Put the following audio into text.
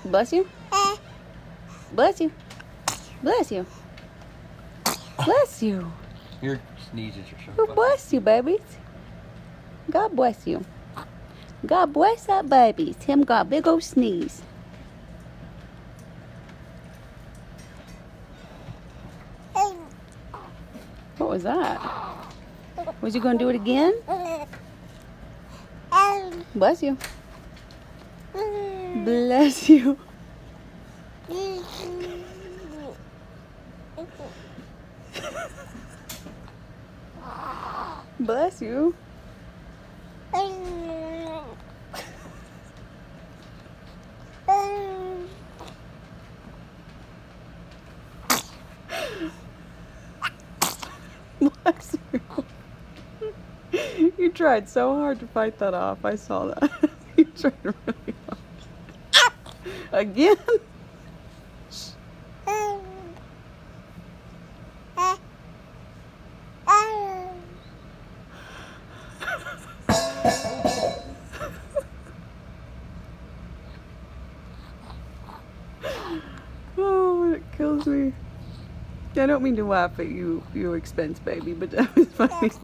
Bless you. Bless you. Bless you. Bless you. Your sneezes are so funny. Bless you, babies. God bless you. God bless that babies. Him got a big old sneeze. What was that? Was you gonna do it again? Bless you. Bless you. Bless you. Bless you. You tried so hard to fight that off. I saw that. You tried really hard. Again? Oh, it kills me. I don't mean to laugh at you, expense baby, but that was funny.